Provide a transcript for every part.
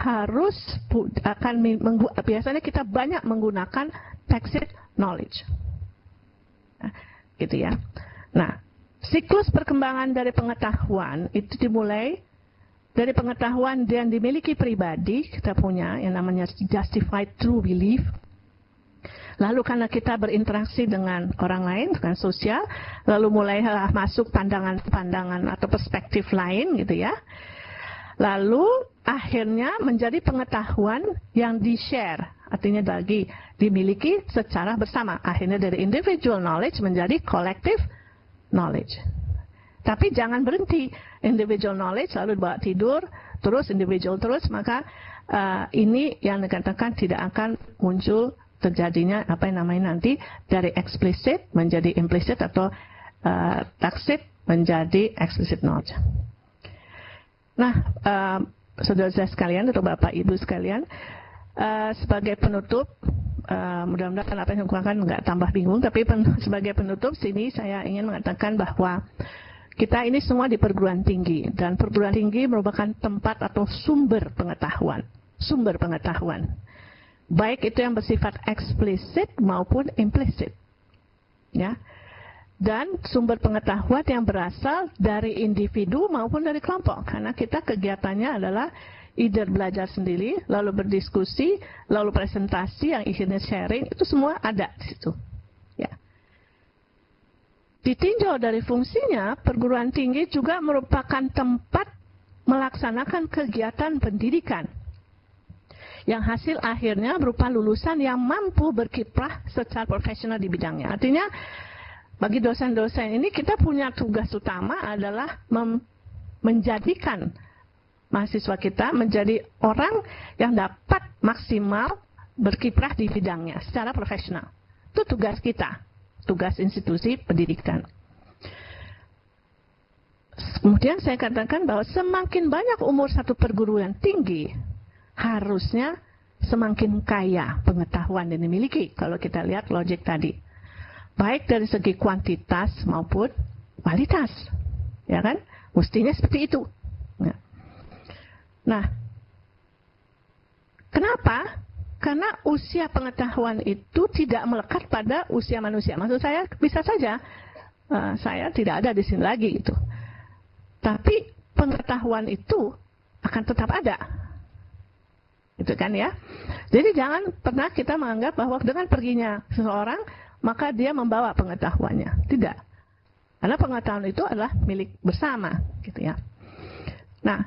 harus biasanya kita banyak menggunakan tacit knowledge. Nah, gitu ya. Nah, siklus perkembangan dari pengetahuan itu dimulai dari pengetahuan yang dimiliki pribadi, kita punya yang namanya justified true belief. Lalu karena kita berinteraksi dengan orang lain, dengan sosial, lalu mulailah masuk pandangan-pandangan atau perspektif lain gitu ya. Lalu akhirnya menjadi pengetahuan yang di-share, artinya lagi dimiliki secara bersama. Akhirnya dari individual knowledge menjadi collective knowledge. Tapi jangan berhenti individual knowledge lalu dibawa tidur, terus individual terus, maka ini yang dikatakan tidak akan muncul terjadinya apa yang namanya nanti dari explicit menjadi implicit atau tacit menjadi explicit knowledge. Nah, saudara-saudara sekalian atau Bapak Ibu sekalian, sebagai penutup, mudah-mudahan apa yang saya katakan nggak tambah bingung, tapi sebagai penutup sini saya ingin mengatakan bahwa kita ini semua di perguruan tinggi, dan perguruan tinggi merupakan tempat atau sumber pengetahuan. Baik itu yang bersifat eksplisit maupun implisit. Ya. Dan sumber pengetahuan yang berasal dari individu maupun dari kelompok. Karena kita kegiatannya adalah either belajar sendiri, lalu berdiskusi, lalu presentasi yang isinya sharing, itu semua ada di situ. Ya. Ditinjau dari fungsinya, perguruan tinggi juga merupakan tempat melaksanakan kegiatan pendidikan yang hasil akhirnya berupa lulusan yang mampu berkiprah secara profesional di bidangnya. Artinya, bagi dosen-dosen ini kita punya tugas utama adalah menjadikan mahasiswa kita menjadi orang yang dapat maksimal berkiprah di bidangnya secara profesional. Itu tugas kita, tugas institusi pendidikan. Kemudian saya katakan bahwa semakin banyak umur satu perguruan tinggi, harusnya semakin kaya pengetahuan yang dimiliki. Kalau kita lihat logik tadi, baik dari segi kuantitas maupun kualitas, ya kan? Mestinya seperti itu. Nah, kenapa? Karena usia pengetahuan itu tidak melekat pada usia manusia. Maksud saya, bisa saja saya tidak ada di sini lagi gitu. Tapi pengetahuan itu akan tetap ada. Gitu kan ya. Jadi jangan pernah kita menganggap bahwa dengan perginya seseorang, maka dia membawa pengetahuannya. Tidak. Karena pengetahuan itu adalah milik bersama. Gitu ya. Nah,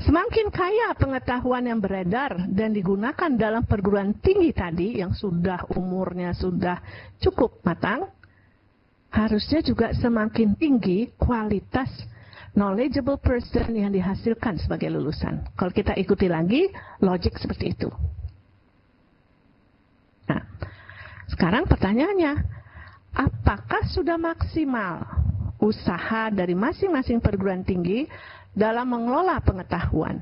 semakin kaya pengetahuan yang beredar dan digunakan dalam perguruan tinggi tadi, yang sudah umurnya sudah cukup matang, harusnya juga semakin tinggi kualitas knowledgeable person yang dihasilkan sebagai lulusan. Kalau kita ikuti lagi, logik seperti itu. Nah, sekarang pertanyaannya, apakah sudah maksimal usaha dari masing-masing perguruan tinggi dalam mengelola pengetahuan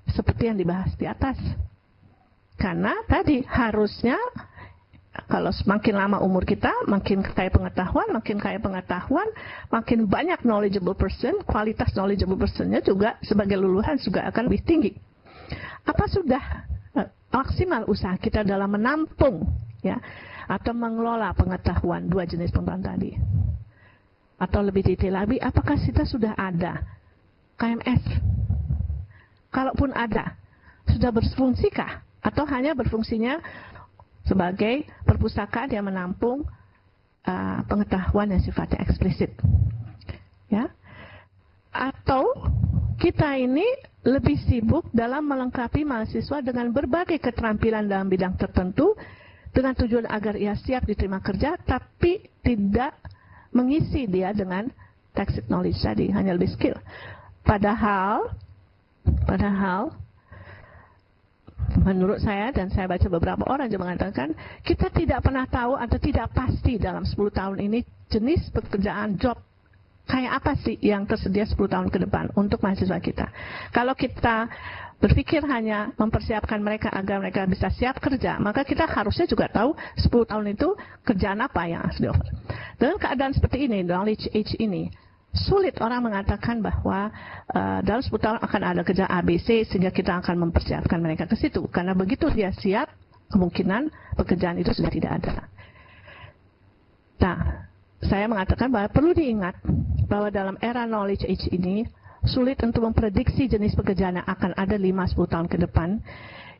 seperti yang dibahas di atas? Karena tadi harusnya kalau semakin lama umur kita, makin kaya pengetahuan, makin banyak knowledgeable person, kualitas knowledgeable personnya juga sebagai lulusan juga akan lebih tinggi. Apa sudah maksimal usaha kita dalam menampung ya atau mengelola pengetahuan dua jenis pengetahuan tadi? Atau lebih detail lagi, apakah kita sudah ada KMS? Kalaupun ada, sudah berfungsikah? Atau hanya berfungsinya sebagai perpustakaan yang menampung pengetahuan yang sifatnya eksplisit, ya? Atau kita ini lebih sibuk dalam melengkapi mahasiswa dengan berbagai keterampilan dalam bidang tertentu dengan tujuan agar ia siap diterima kerja, tapi tidak mengisi dia dengan tacit knowledge tadi, hanya lebih skill. Padahal menurut saya, dan saya baca beberapa orang juga mengatakan, kita tidak pernah tahu atau tidak pasti dalam 10 tahun ini jenis pekerjaan job kayak apa sih yang tersedia 10 tahun ke depan untuk mahasiswa kita. Kalau kita berpikir hanya mempersiapkan mereka agar mereka bisa siap kerja, maka kita harusnya juga tahu 10 tahun itu kerjaan apa yang harus di-offer. Dengan keadaan seperti ini, knowledge age ini, sulit orang mengatakan bahwa dalam 10 tahun akan ada kerja ABC sehingga kita akan mempersiapkan mereka ke situ. Karena begitu dia siap, kemungkinan pekerjaan itu sudah tidak ada. Nah, saya mengatakan bahwa perlu diingat bahwa dalam era knowledge age ini, sulit untuk memprediksi jenis pekerjaan yang akan ada 5-10 tahun ke depan.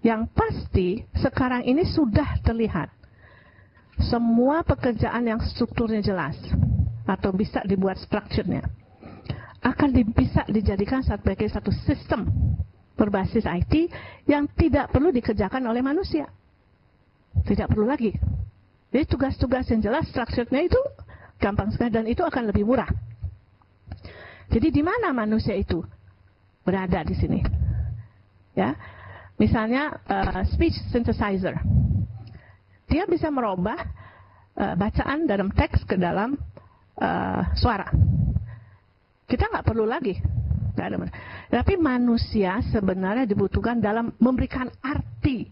Yang pasti, sekarang ini sudah terlihat. Semua pekerjaan yang strukturnya jelas, atau bisa dibuat strukturnya, akan bisa dijadikan sebagai satu sistem berbasis IT yang tidak perlu dikerjakan oleh manusia. Tidak perlu lagi. Jadi tugas-tugas yang jelas strukturnya itu gampang sekali dan itu akan lebih murah. Jadi di mana manusia itu berada di sini? Ya, misalnya speech synthesizer, dia bisa merubah bacaan dalam teks ke dalam suara. Kita nggak perlu lagi. Nggak ada. Tapi manusia sebenarnya dibutuhkan dalam memberikan arti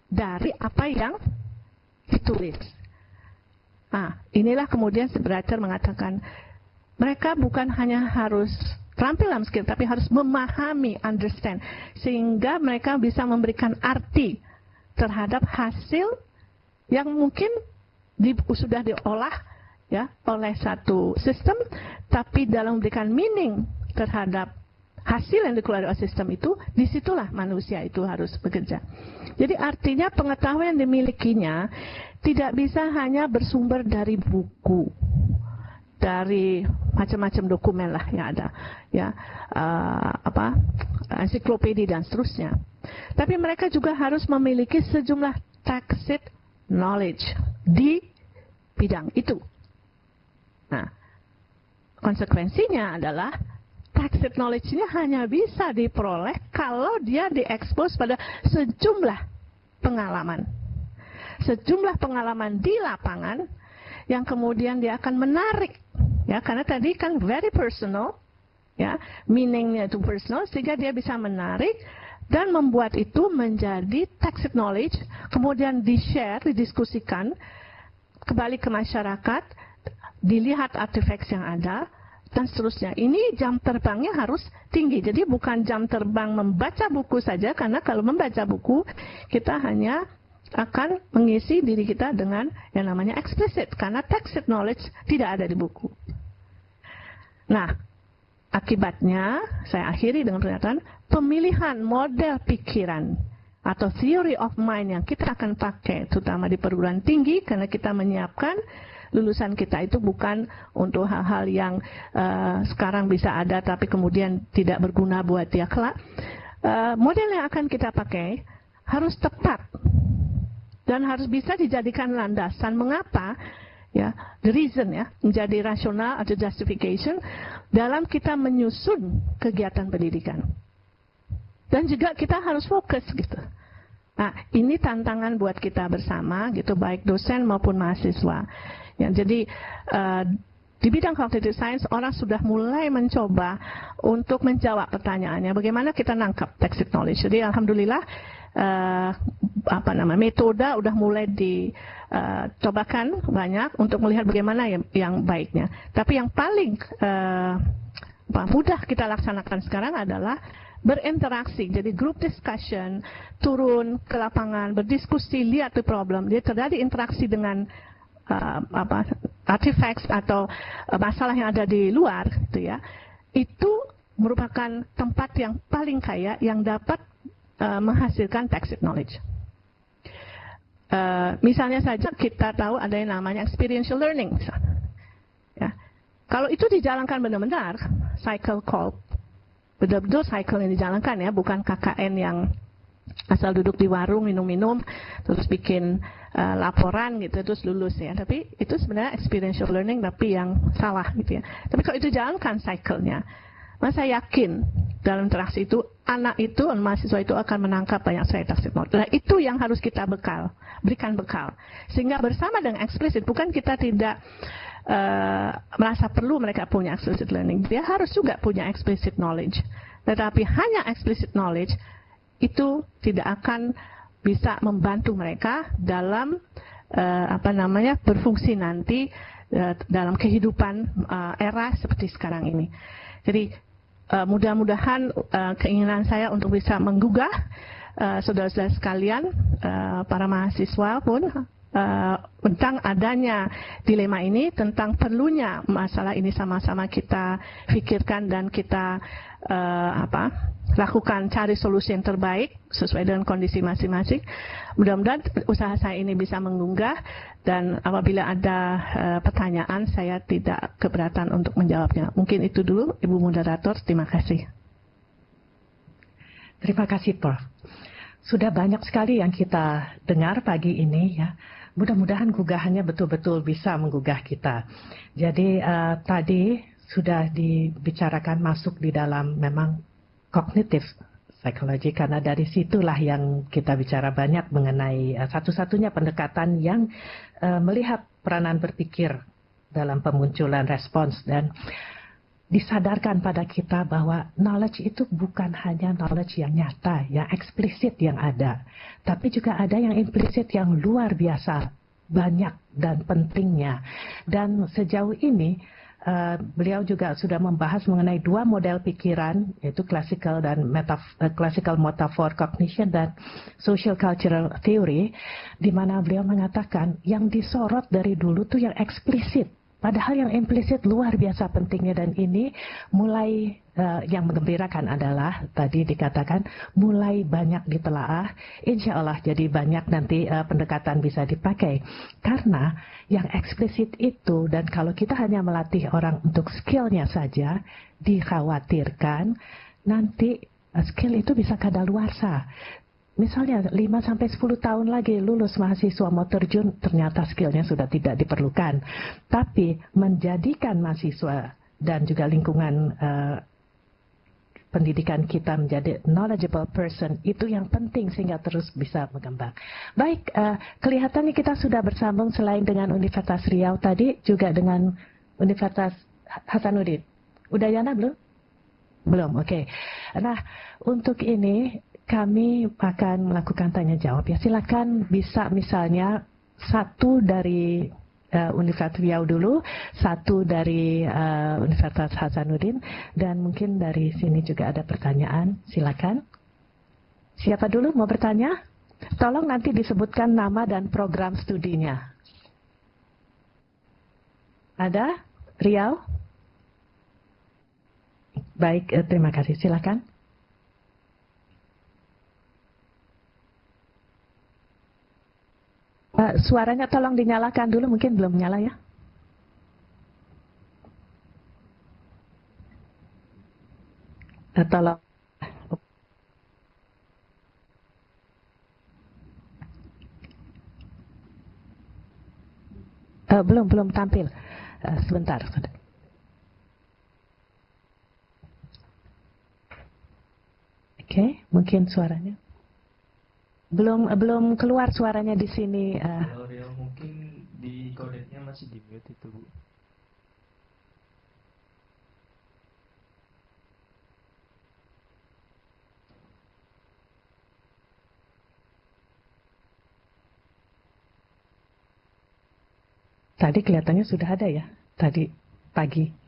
dari apa yang ditulis. Nah, inilah kemudian si Bracher mengatakan mereka bukan hanya harus terampil dalam skill, tapi harus memahami, understand, sehingga mereka bisa memberikan arti terhadap hasil yang mungkin sudah diolah ya oleh satu sistem, tapi dalam memberikan meaning terhadap hasil yang dikeluarkan oleh sistem itu, disitulah manusia itu harus bekerja. Jadi artinya pengetahuan yang dimilikinya tidak bisa hanya bersumber dari buku, dari macam-macam dokumen lah yang ada, ya ensiklopedia dan seterusnya. Tapi mereka juga harus memiliki sejumlah tacit knowledge di bidang itu. Nah, konsekuensinya adalah tacit knowledge-nya hanya bisa diperoleh kalau dia diekspos pada sejumlah pengalaman. Sejumlah pengalaman di lapangan yang kemudian dia akan menarik. Ya, karena tadi kan very personal, ya, meaningnya itu personal, sehingga dia bisa menarik dan membuat itu menjadi tacit knowledge, kemudian di-share, didiskusikan, kembali ke masyarakat, dilihat artifacts yang ada, dan seterusnya. Ini jam terbangnya harus tinggi. Jadi bukan jam terbang membaca buku saja, karena kalau membaca buku, kita hanya akan mengisi diri kita dengan yang namanya explicit, karena tacit knowledge tidak ada di buku. Nah, akibatnya, saya akhiri dengan pernyataan, pemilihan model pikiran atau theory of mind yang kita akan pakai, terutama di perguruan tinggi, karena kita menyiapkan lulusan kita itu bukan untuk hal-hal yang sekarang bisa ada, tapi kemudian tidak berguna buat dia kelak. Model yang akan kita pakai harus tepat dan harus bisa dijadikan landasan mengapa, ya, the reason, ya, menjadi rasional atau justification dalam kita menyusun kegiatan pendidikan. Dan juga kita harus fokus gitu. Nah, ini tantangan buat kita bersama gitu, baik dosen maupun mahasiswa. Ya, jadi di bidang cognitive science orang sudah mulai mencoba untuk menjawab pertanyaannya bagaimana kita nangkap tacit knowledge. Jadi alhamdulillah metode udah mulai dicobakan banyak untuk melihat bagaimana yang baiknya. Tapi yang paling mudah kita laksanakan sekarang adalah berinteraksi. Jadi group discussion, turun ke lapangan, berdiskusi, lihat the problem. Jadi terjadi interaksi dengan artifacts atau masalah yang ada di luar, gitu ya. Itu merupakan tempat yang paling kaya yang dapat menghasilkan tacit knowledge. Misalnya saja kita tahu ada yang namanya experiential learning. Ya. Kalau itu dijalankan benar-benar, cycle call, betul-betul cycle yang dijalankan ya, bukan KKN yang asal duduk di warung minum-minum terus bikin laporan gitu terus lulus ya. Tapi itu sebenarnya experiential learning tapi yang salah gitu ya. Tapi kalau itu jalankan cycle-nya, maka saya yakin dalam interaksi itu anak itu, mahasiswa itu akan menangkap banyak sekali tacit knowledge. Nah, itu yang harus kita berikan bekal. Sehingga bersama dengan explicit, bukan kita tidak merasa perlu mereka punya explicit learning. Dia harus juga punya explicit knowledge. Tetapi hanya explicit knowledge itu tidak akan bisa membantu mereka dalam berfungsi nanti dalam kehidupan era seperti sekarang ini. Jadi mudah-mudahan keinginan saya untuk bisa menggugah saudara-saudara sekalian, para mahasiswa pun, tentang adanya dilema ini, tentang perlunya masalah ini sama-sama kita pikirkan dan kita lakukan, cari solusi yang terbaik sesuai dengan kondisi masing-masing. Mudah-mudahan usaha saya ini bisa menggugah, dan apabila ada pertanyaan saya tidak keberatan untuk menjawabnya. Mungkin itu dulu, Ibu Moderator. Terima kasih. Terima kasih, Prof. Sudah banyak sekali yang kita dengar pagi ini ya. Mudah-mudahan gugahannya betul-betul bisa menggugah kita. Jadi tadi sudah dibicarakan masuk di dalam memang kognitif psikologi, karena dari situlah yang kita bicara banyak mengenai satu-satunya pendekatan yang melihat peranan berpikir dalam pemunculan respons, dan disadarkan pada kita bahwa knowledge itu bukan hanya knowledge yang nyata, yang eksplisit yang ada, tapi juga ada yang implisit yang luar biasa banyak dan pentingnya. Dan sejauh ini beliau juga sudah membahas mengenai dua model pikiran, yaitu classical dan classical metaphor cognition dan social cultural theory, di mana beliau mengatakan yang disorot dari dulu tuh yang eksplisit, padahal yang implisit luar biasa pentingnya. Dan ini mulai yang menggembirakan adalah tadi dikatakan mulai banyak ditelaah, insya Allah jadi banyak nanti pendekatan bisa dipakai. Karena yang eksplisit itu, dan kalau kita hanya melatih orang untuk skillnya saja, dikhawatirkan nanti skill itu bisa kadaluarsa. Misalnya 5-10 tahun lagi lulus mahasiswa mau terjun, ternyata skillnya sudah tidak diperlukan. Tapi menjadikan mahasiswa dan juga lingkungan pendidikan kita menjadi knowledgeable person, itu yang penting sehingga terus bisa mengembang. Baik, kelihatannya kita sudah bersambung selain dengan Universitas Riau tadi, juga dengan Universitas Hasanuddin. Udayana belum? Belum, oke. Nah, untuk ini kami akan melakukan tanya jawab ya. Silakan bisa misalnya satu dari Universitas Riau dulu, satu dari Universitas Hasanuddin, dan mungkin dari sini juga ada pertanyaan. Silakan. Siapa dulu mau bertanya? Tolong nanti disebutkan nama dan program studinya. Ada? Riau? Baik, terima kasih. Silakan. Suaranya tolong dinyalakan dulu, mungkin belum nyala ya. Tolong. Belum tampil. Sebentar. Oke, mungkin suaranya. Belum keluar suaranya di sini. Kalau Riau mungkin di kodenya masih di mute itu, Bu. Tadi kelihatannya sudah ada ya, tadi pagi.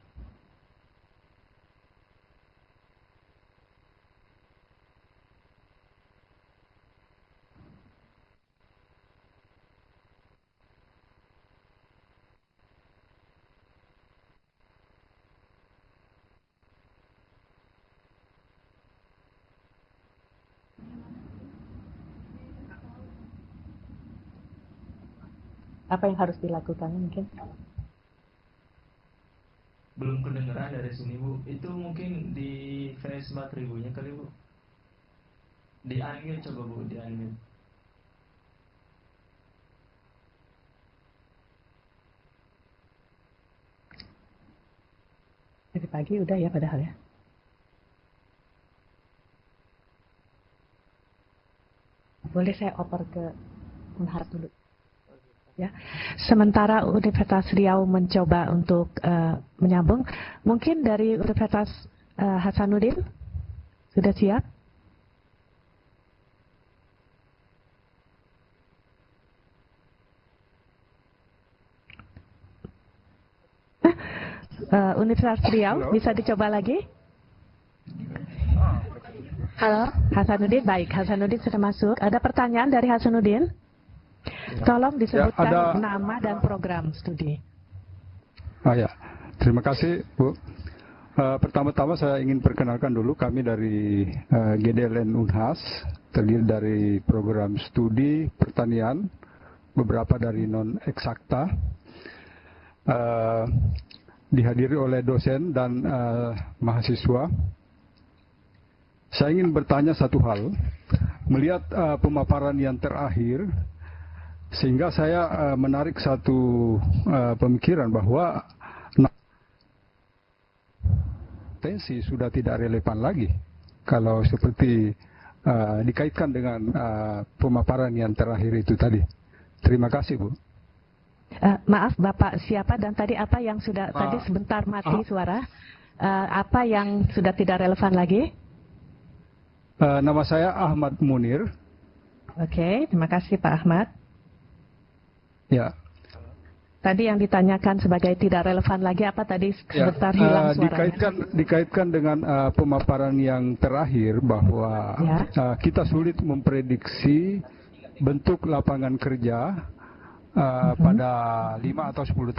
Apa yang harus dilakukan mungkin? Belum kedengeran dari sini, Bu. Itu mungkin di face baterainya kali, Bu. Di unmute coba, Bu, di unmute. Dari pagi udah ya padahal ya. Boleh saya oper ke Unhar dulu. Ya. Sementara Universitas Riau mencoba untuk menyambung, mungkin dari Universitas Hasanuddin sudah siap? Universitas Riau, Halo. bisa dicoba lagi? Halo. Hasanuddin, baik. Hasanuddin sudah masuk. Ada pertanyaan dari Hasanuddin? Tolong disebutkan Ya, ada- nama dan program studi. Ya, terima kasih Bu. Pertama-tama saya ingin perkenalkan dulu kami dari GDLN Unhas, terdiri dari program studi pertanian, beberapa dari non eksakta, dihadiri oleh dosen dan mahasiswa. Saya ingin bertanya satu hal, melihat pemaparan yang terakhir, sehingga saya menarik satu pemikiran bahwa tensi sudah tidak relevan lagi kalau seperti dikaitkan dengan pemaparan yang terakhir itu tadi. Terima kasih Bu. Maaf Bapak, siapa dan tadi apa yang sudah tadi sebentar mati suara? Apa yang sudah tidak relevan lagi? Nama saya Ahmad Munir. Oke, terima kasih Pak Ahmad. Ya. Tadi yang ditanyakan sebagai tidak relevan lagi apa tadi sebentar hilang suaranya? Dikaitkan dengan pemaparan yang terakhir bahwa kita sulit memprediksi bentuk lapangan kerja pada 5 atau 10 tahun